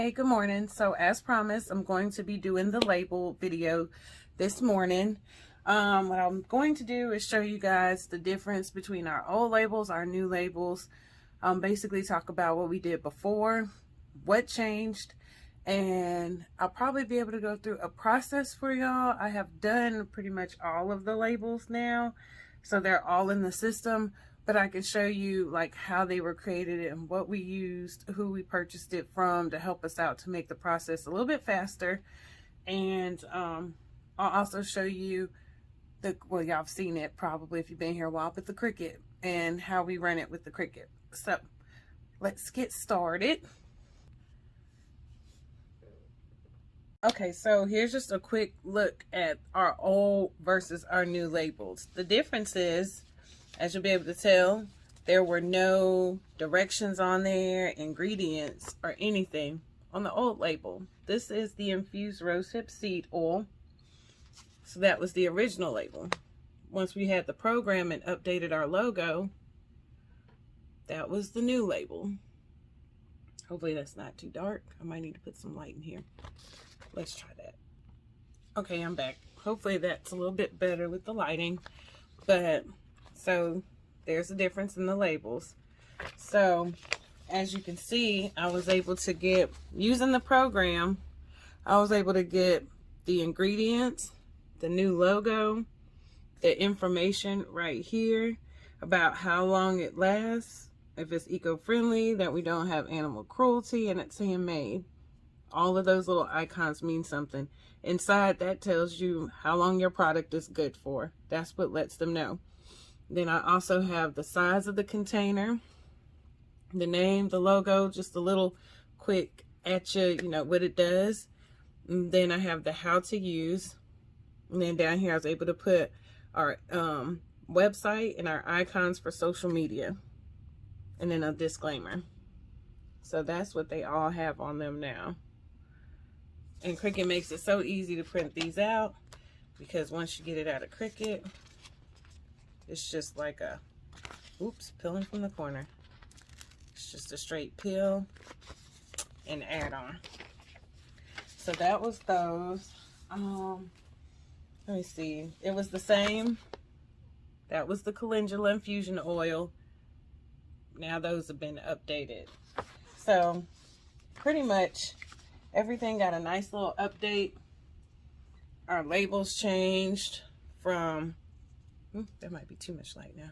Hey, good morning. So as promised, I'm going to be doing the label video this morning. What I'm going to do is show you guys the difference between our old labels, our new labels, basically talk about what we did before, what changed, and I'll probably be able to go through a process for y'all. I have done pretty much all of the labels now, so they're all in the system. But I can show you like how they were created and what we used, who we purchased it from to help us out to make the process a little bit faster. And I'll also show you well, y'all have seen it probably if you've been here a while, but the Cricut and how we run it with the Cricut. So let's get started. Okay, so here's just a quick look at our old versus our new labels. The difference is, as you'll be able to tell, there were no directions on there, ingredients, or anything on the old label. This is the infused rosehip seed oil. So that was the original label. Once we had the program and updated our logo, that was the new label. Hopefully that's not too dark. I might need to put some light in here. Let's try that. Okay, I'm back. Hopefully that's a little bit better with the lighting. But so there's a difference in the labels. So as you can see, I was able to get, using the program, I was able to get the ingredients, the new logo, the information right here about how long it lasts, if it's eco-friendly, that we don't have animal cruelty, and it's handmade. All of those little icons mean something. Inside, that tells you how long your product is good for. That's what lets them know. Then I also have the size of the container, the name, the logo, just a little quick at you, you know, what it does. And then I have the how to use. And then down here I was able to put our website and our icons for social media. And then a disclaimer. So that's what they all have on them now. And Cricut makes it so easy to print these out, because once you get it out of Cricut, it's just like a, oops, peeling from the corner. It's just a straight peel and add on. So that was those. Let me see. It was the same. That was the calendula infusion oil. Now those have been updated. So pretty much everything got a nice little update. Our labels changed from, there might be too much light now,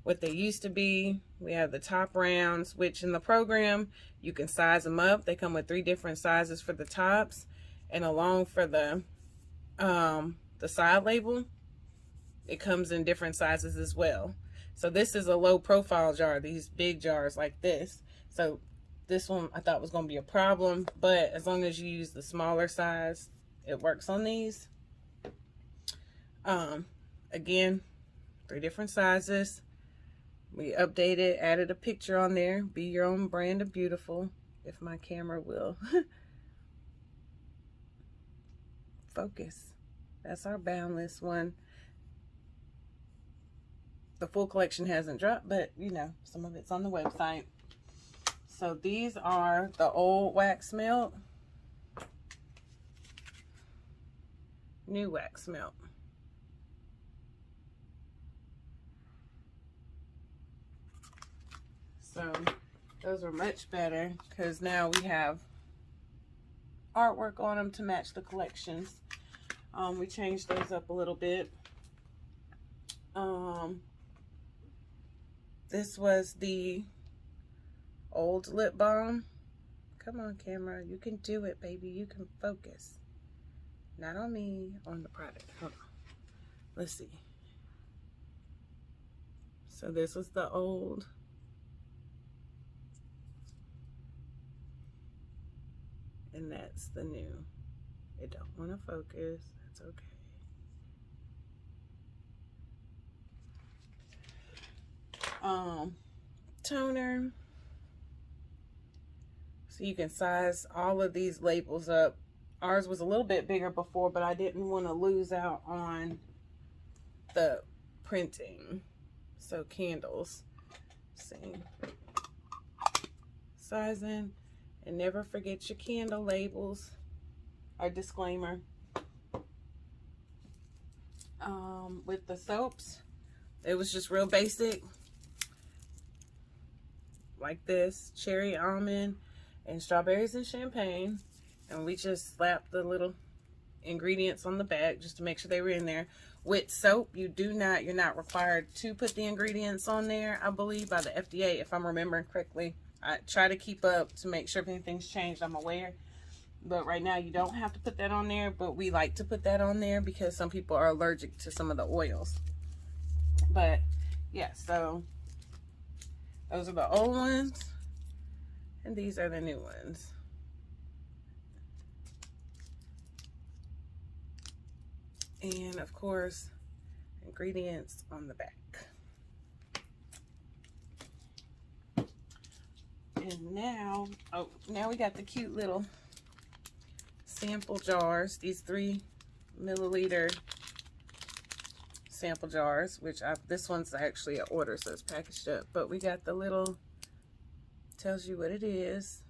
what they used to be. We have the top rounds, which in the program you can size them up. They come with 3 different sizes for the tops, and along for the side label, it comes in different sizes as well. So this is a low profile jar, these big jars like this. So this one I thought was going to be a problem, but as long as you use the smaller size, it works on these. Again, 3 different sizes. We updated, added a picture on there. Be your own brand of beautiful, if my camera will focus. That's our Boundless one. The full collection hasn't dropped, but you know, some of it's on the website. So these are the old wax melt, new wax melt. So those are much better because now we have artwork on them to match the collections. We changed those up a little bit. This was the old lip balm. Come on, camera. You can do it, baby. You can focus. Not on me, on the product. Hold on. Let's see. So this was the old. And that's the new. It don't want to focus. That's okay. Toner. So you can size all of these labels up. Ours was a little bit bigger before, but I didn't want to lose out on the printing. So candles. See. Sizing. And never forget your candle labels. Our disclaimer. With the soaps, it was just real basic, like this: cherry, almond, and strawberries and champagne. And we just slapped the little ingredients on the back just to make sure they were in there. With soap, you're not required to put the ingredients on there, I believe, by the FDA, if I'm remembering correctly. I try to keep up to make sure if anything's changed, I'm aware. But right now, you don't have to put that on there, but we like to put that on there because some people are allergic to some of the oils. But yeah, so those are the old ones, and these are the new ones. And of course, ingredients on the back. And now we got the cute little sample jars, these 3 milliliter sample jars, which this one's actually an order, so it's packaged up. But we got the little, tells you what it is,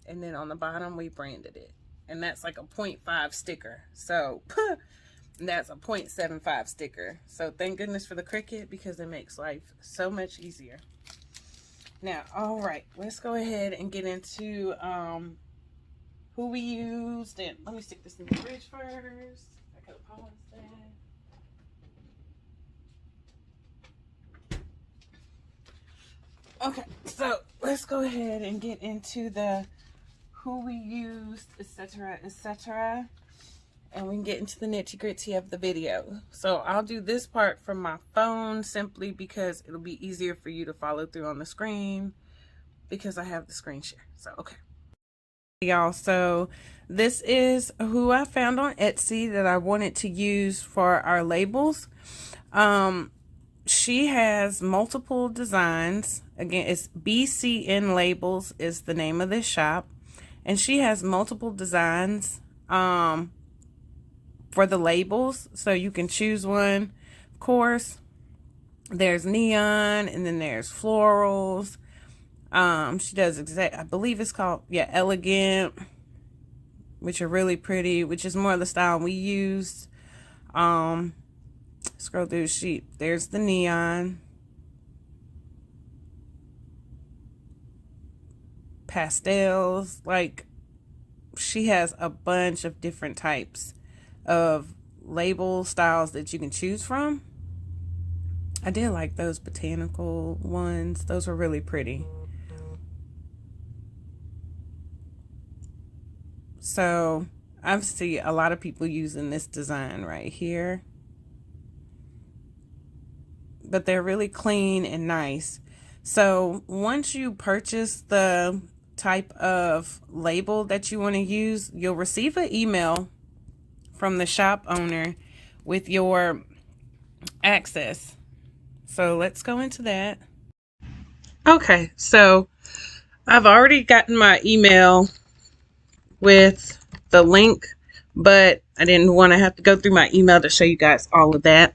and then on the bottom we branded it, and that's like a 0.5 sticker. So that's a 0.75 sticker. So thank goodness for the Cricut, because it makes life so much easier. Now, all right, let's go ahead and get into who we used. And let me stick this in the fridge first. I gotta pause that. Okay, so let's go ahead and get into the who we used, etc., etc., and we can get into the nitty-gritty of the video. So I'll do this part from my phone simply because it'll be easier for you to follow through on the screen, because I have the screen share. So okay, y'all, so this is who I found on Etsy that I wanted to use for our labels. She has multiple designs. Again, it's BCNLabels is the name of this shop, and she has multiple designs for the labels, so you can choose one. Of course, there's neon, and then there's florals. She does I believe it's called, yeah, elegant, which are really pretty, which is more of the style we used. Scroll through the sheet. There's the neon, pastels. Like, she has a bunch of different types of label styles that you can choose from. I did like those botanical ones. Those were really pretty. So I've seen a lot of people using this design right here, but they're really clean and nice. So once you purchase the type of label that you want to use, you'll receive an email from the shop owner with your access. So let's go into that. Okay, so I've already gotten my email with the link, but I didn't want to have to go through my email to show you guys all of that.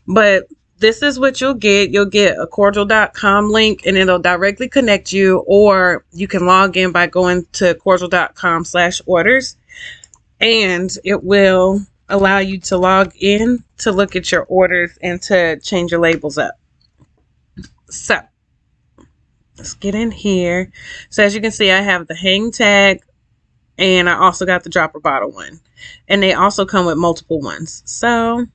But this is what you'll get. You'll get a cordial.com link, and it'll directly connect you, or you can log in by going to cordial.com/orders, and it will allow you to log in to look at your orders and to change your labels up. So let's get in here. So as you can see, I have the hang tag, and I also got the dropper bottle one, and they also come with multiple ones. So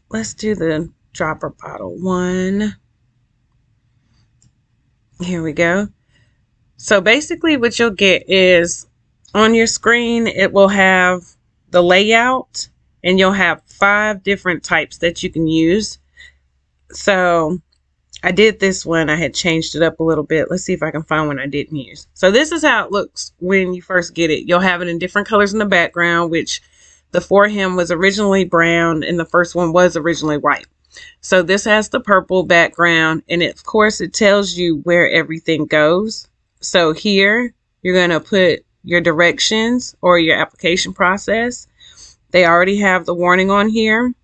let's do the dropper bottle one. Here we go. So basically what you'll get is, on your screen, it will have the layout, and you'll have 5 different types that you can use. So I did this one. I had changed it up a little bit. Let's see if I can find one I didn't use. So this is how it looks when you first get it. You'll have it in different colors in the background, which the for him was originally brown, and the first one was originally white. So this has the purple background, and of course it tells you where everything goes. So here you're going to put your directions or your application process. They already have the warning on here.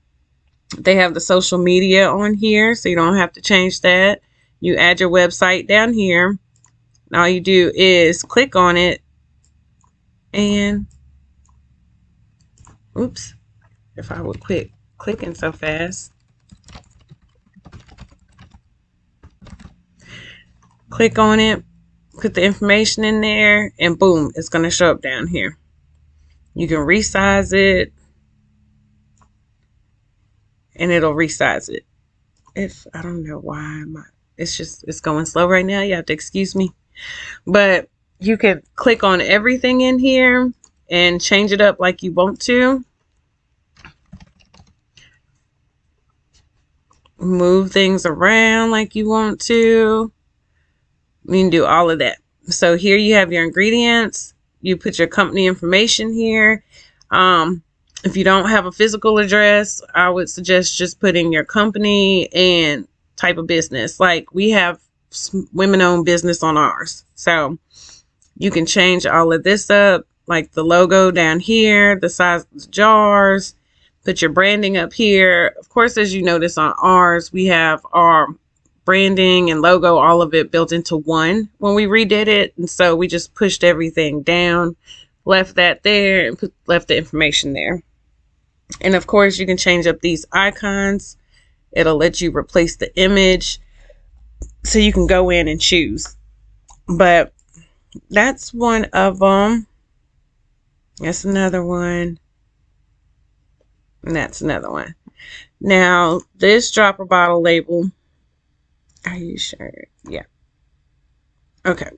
They have the social media on here, so you don't have to change that. You add your website down here. And all you do is click on it and, oops, if I would quit clicking so fast. Click on it, put the information in there, and boom, it's going to show up down here. You can resize it, and it'll resize it. If I don't know why it's going slow right now. You have to excuse me. But you can click on everything in here and change it up like you want to. Move things around like you want to. You can do all of that. So here you have your ingredients. You put your company information here. If you don't have a physical address, I would suggest just putting your company and type of business. Like we have women-owned business on ours. So you can change all of this up, like the logo down here, the size of the jars, put your branding up here. Of course, as you notice on ours, we have our branding and logo, all of it built into one when we redid it. And so we just pushed everything down, left that there, and left the information there. And of course, you can change up these icons. It'll let you replace the image. So you can go in and choose. But that's one of them. That's another one. And that's another one. Now, this dropper bottle label. Are you sure? Yeah. Okay.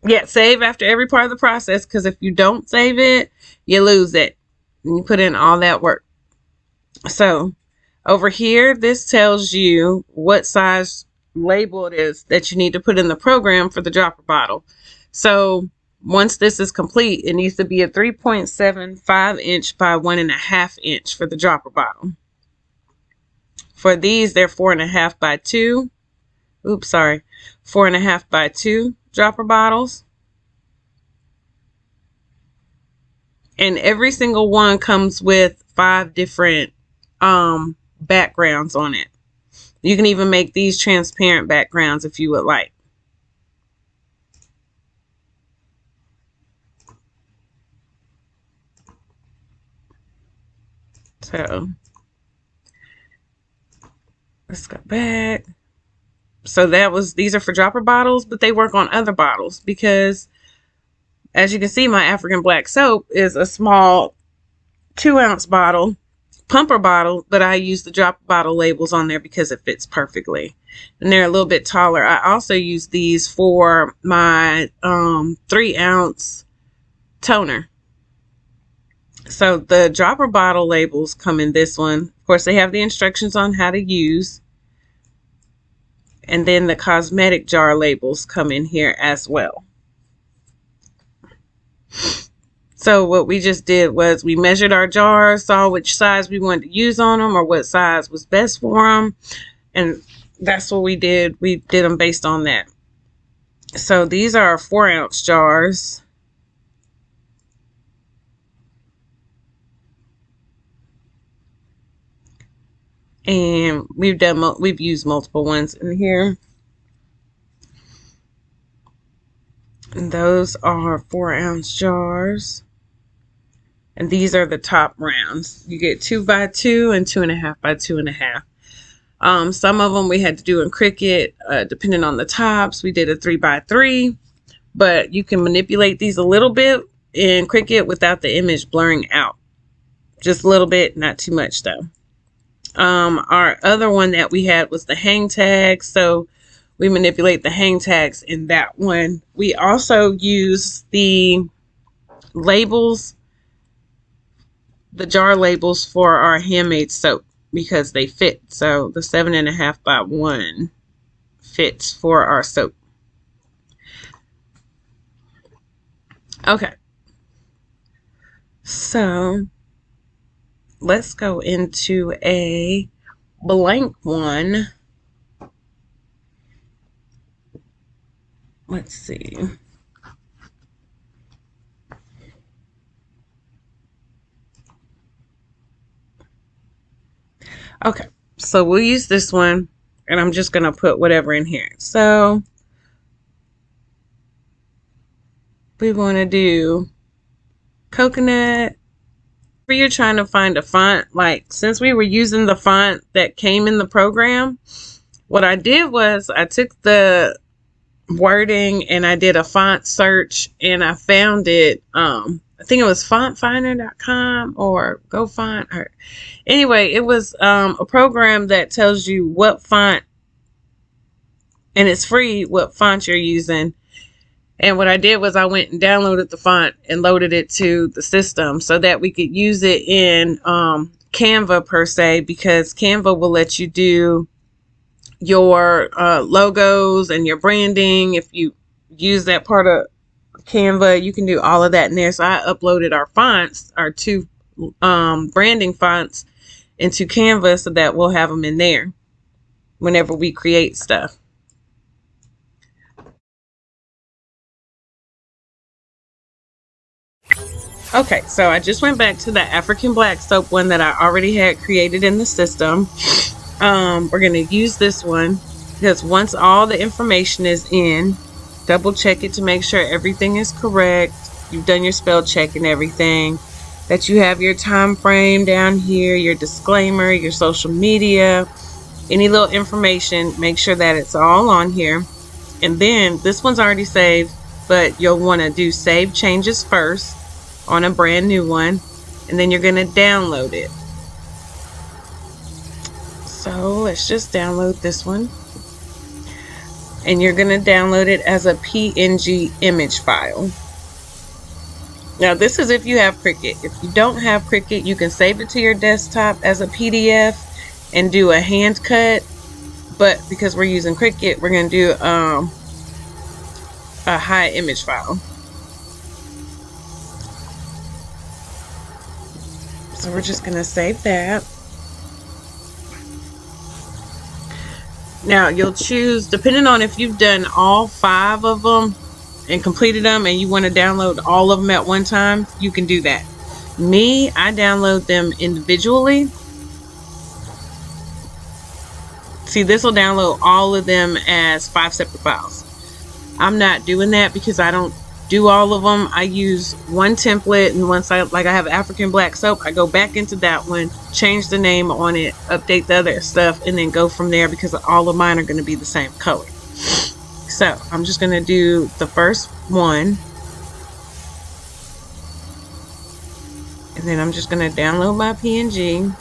Yeah, save after every part of the process, because if you don't save it, you lose it. And you put in all that work. So over here, this tells you what size label it is that you need to put in the program for the dropper bottle. So once this is complete, it needs to be a 3.75 inch by 1.5 inch for the dropper bottle. For these, they're 4.5 by 2. Oops, sorry. 4.5 by 2 dropper bottles. And every single one comes with 5 different backgrounds on it. You can even make these transparent backgrounds if you would like. So let's go back. So these are for dropper bottles, but they work on other bottles because, as you can see, my African black soap is a small 2-ounce bottle, pumper bottle, but I use the dropper bottle labels on there because it fits perfectly. And they're a little bit taller. I also use these for my 3-ounce toner. So the dropper bottle labels come in this one. Of course, they have the instructions on how to use. And then the cosmetic jar labels come in here as well. So what we just did was we measured our jars, saw which size we wanted to use on them or what size was best for them. And that's what we did. We did them based on that. So these are 4-ounce jars. And we've used multiple ones in here. And those are 4-ounce jars. And these are the top rounds. You get 2 by 2 and 2.5 by 2.5. Some of them we had to do in Cricut, depending on the tops. We did a 3 by 3, but you can manipulate these a little bit in Cricut without the image blurring out. Just a little bit, not too much though. Our other one that we had was the hang tags. So we manipulate the hang tags in that one. We also use the labels, the jar labels for our handmade soap because they fit. So the 7.5 by 1 fits for our soap. Okay. So let's go into a blank one. Let's see. Okay, so we'll use this one, and I'm just going to put whatever in here. So we want to do coconut. If you're trying to find a font, like since we were using the font that came in the program, what I did was I took the wording and I did a font search and I found it. I think it was fontfinder.com or GoFont, or anyway, it was a program that tells you what font, and it's free, what font you're using. And what I did was I went and downloaded the font and loaded it to the system so that we could use it in Canva per se, because Canva will let you do your logos and your branding. If you use that part of Canva, you can do all of that in there. So I uploaded our fonts, our two branding fonts, into Canva so that we'll have them in there whenever we create stuff. Okay, so I just went back to the African black soap one that I already had created in the system. We're going to use this one because once all the information is in, double check it to make sure everything is correct. You've done your spell check and everything, that you have your time frame down here, your disclaimer, your social media, any little information, make sure that it's all on here. And then this one's already saved, but you'll want to do save changes first on a brand new one, and then you're going to download it. So let's just download this one, and you're going to download it as a PNG image file. Now this is if you have Cricut. If you don't have Cricut, you can save it to your desktop as a PDF and do a hand cut, but because we're using Cricut, we're going to do a high image file. So we're just going to save that. Now you'll choose, depending on if you've done all 5 of them and completed them and you want to download all of them at one time, you can do that. Me, I download them individually. See, this will download all of them as 5 separate files. I'm not doing that because I don't do all of them. I use one template, and once I have African black soap, I go back into that one, change the name on it, update the other stuff, and then go from there because all of mine are going to be the same color. So I'm just going to do the first one, and then I'm just going to download my PNG.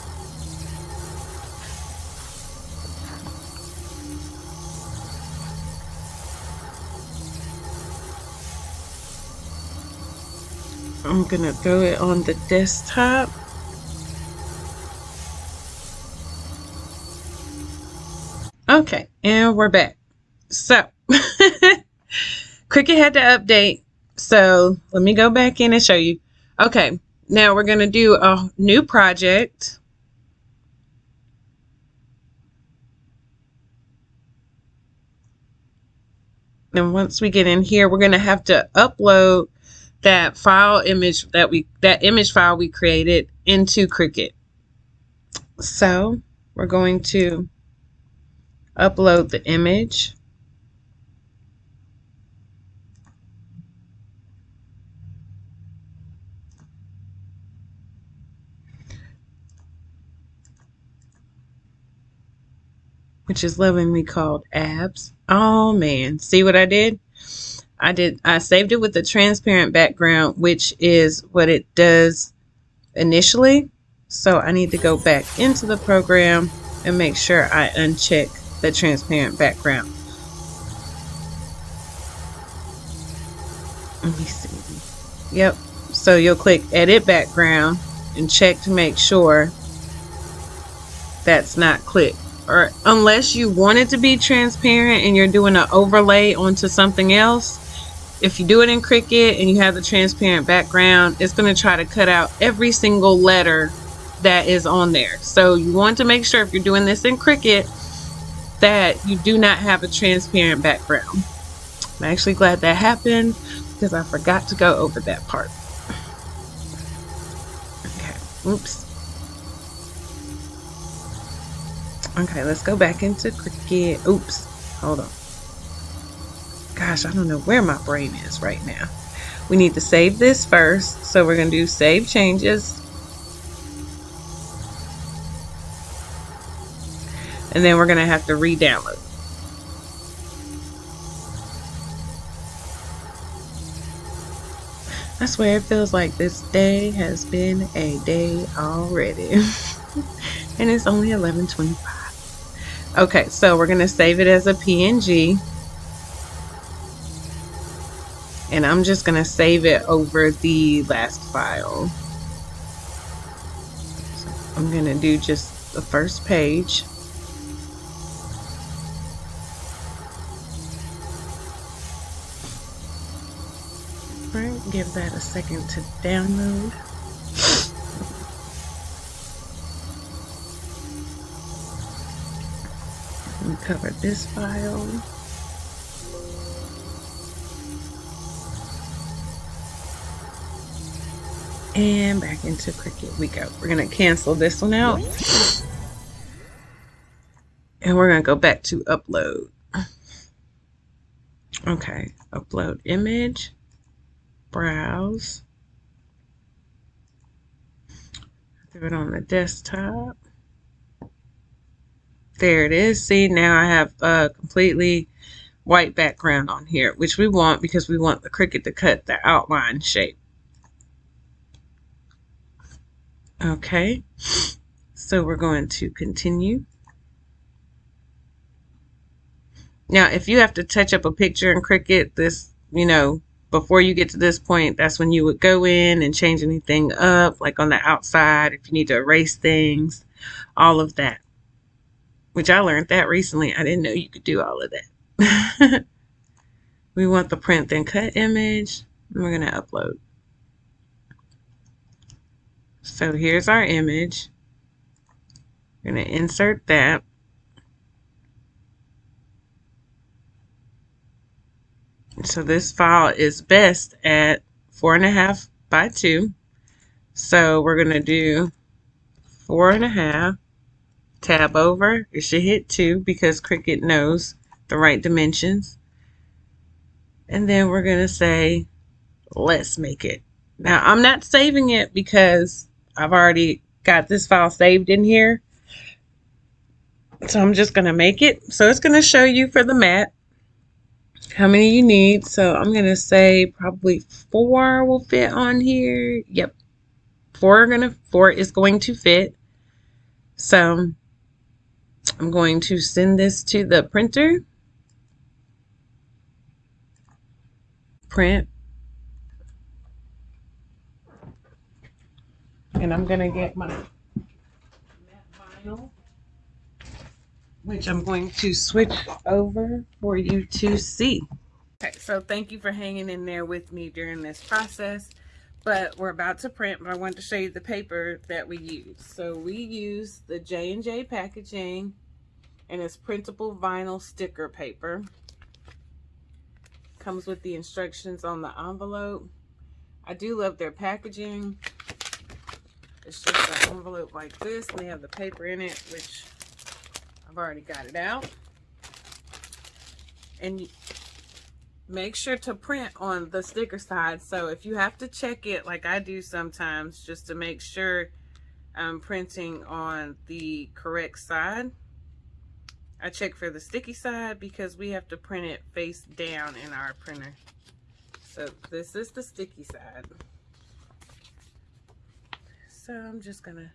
I'm gonna throw it on the desktop. Okay, and we're back. So Cricut had to update, so let me go back in and show you. Okay, now we're gonna do a new project. And once we get in here, we're gonna have to upload that file image that image file we created into Cricut. So we're going to upload the image. Which is lovingly called abs. Oh man, see what I did? I saved it with a transparent background, which is what it does initially. So I need to go back into the program and make sure I uncheck the transparent background. Let me see. Yep. So you'll click edit background and check to make sure that's not clicked. Or unless you want it to be transparent and you're doing an overlay onto something else, if you do it in Cricut and you have the transparent background, it's going to try to cut out every single letter that is on there. So you want to make sure if you're doing this in Cricut that you do not have a transparent background. I'm actually glad that happened because I forgot to go over that part. Okay, oops. Okay, let's go back into Cricut. Oops, hold on. Gosh, I don't know where my brain is right now. We need to save this first, so we're going to do save changes. And then we're going to have to re-download. I swear it feels like this day has been a day already. And it's only 11:25. Okay, so we're going to save it as a PNG. And I'm just going to save it over the last file. So I'm going to do just the first page. Right, give that a second to download. And cover this file. And back into Cricut we go. We're going to cancel this one out. And we're going to go back to upload. Okay, upload image. Browse. Do it on the desktop. There it is. See, now I have a completely white background on here, which we want because we want the Cricut to cut the outline shape. Okay, so we're going to continue. Now, if you have to touch up a picture in Cricut, this, you know, before you get to this point, that's when you would go in and change anything up, like on the outside, if you need to erase things, all of that. Which I learned that recently. I didn't know you could do all of that. We want the print then cut image, and we're going to upload. So here's our image. We're going to insert that. So this file is best at 4.5 by 2. So we're going to do 4.5, tab over. It should hit 2 because Cricut knows the right dimensions. And then we're going to say, let's make it. Now, I'm not saving it because I've already got this file saved in here. So I'm just going to make it. So it's going to show you for the mat how many you need. So I'm going to say probably 4 will fit on here. Yep. 4 is going to fit. So I'm going to send this to the printer. Print. And I'm going to get my matte vinyl, which I'm going to switch over for you to see. Okay, so thank you for hanging in there with me during this process. But we're about to print, but I wanted to show you the paper that we use. So we use the J&J packaging, and it's printable vinyl sticker paper. Comes with the instructions on the envelope. I do love their packaging. It's just an envelope like this, and they have the paper in it, which I've already got it out. And make sure to print on the sticker side. So if you have to check it like I do sometimes, just to make sure I'm printing on the correct side, I check for the sticky side because we have to print it face down in our printer. So this is the sticky side. So I'm just gonna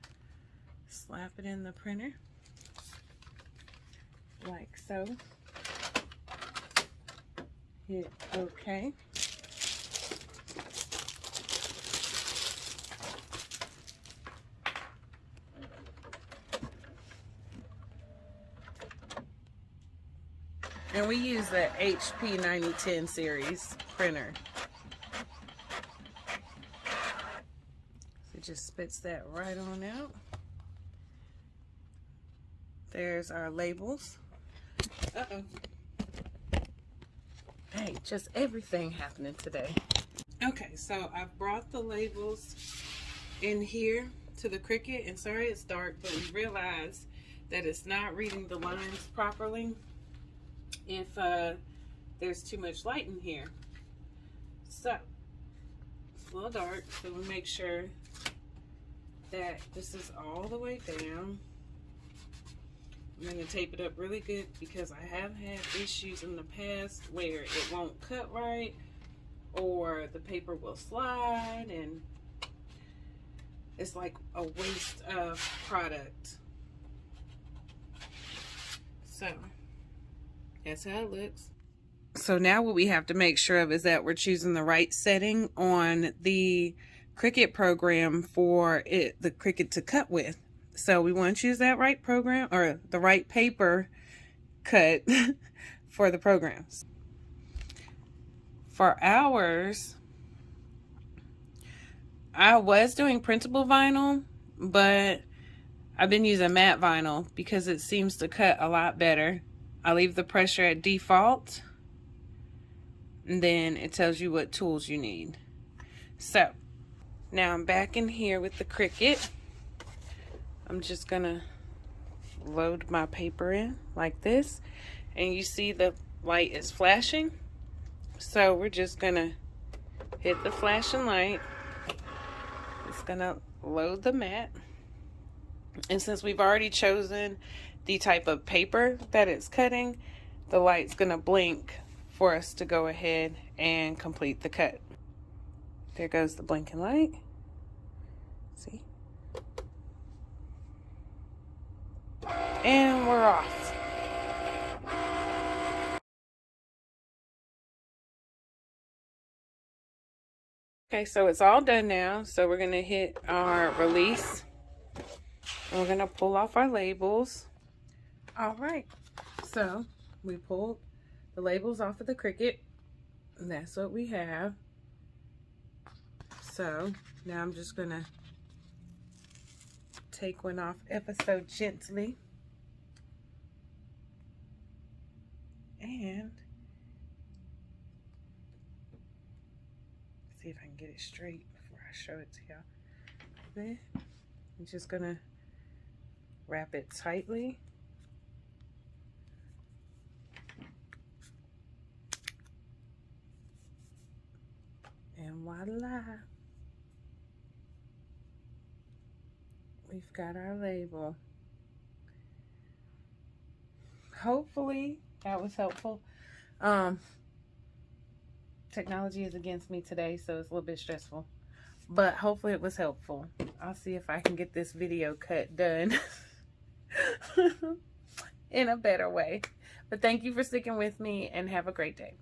slap it in the printer like so. Hit OK. And we use the HP 9010 series printer. So it just spits that right on out. There's our labels. Uh-oh. Hey, just everything happening today. Okay, so I've brought the labels in here to the Cricut, and sorry it's dark, but we realized that it's not reading the lines properly if there's too much light in here. So a little dark, so we make sure that this is all the way down. I'm going to tape it up really good because I have had issues in the past where it won't cut right or the paper will slide and it's like a waste of product. So that's how it looks. So now what we have to make sure of is that we're choosing the right setting on the Cricut program for the Cricut to cut with. So we want to choose that right program or the right paper cut for the programs. For ours, I was doing printable vinyl, but I've been using matte vinyl because it seems to cut a lot better. I leave the pressure at default, and then it tells you what tools you need. So now I'm back in here with the Cricut. I'm just gonna load my paper in like this, and you see the light is flashing. So we're just gonna hit the flashing light. It's gonna load the mat, and since we've already chosen the type of paper that it's cutting, the light's gonna blink for us to go ahead and complete the cut. There goes the blinking light. See? And we're off. Okay, so it's all done now. So we're going to hit our release. And we're going to pull off our labels. All right. So we pulled the labels off of the Cricut. And that's what we have. So now I'm just going to take one off ever so gently. And see if I can get it straight before I show it to y'all. Then I'm just gonna wrap it tightly. And voila. We've got our label. Hopefully that was helpful. Technology is against me today, so it's a little bit stressful, but hopefully it was helpful. I'll see if I can get this video cut done in a better way. But thank you for sticking with me and have a great day.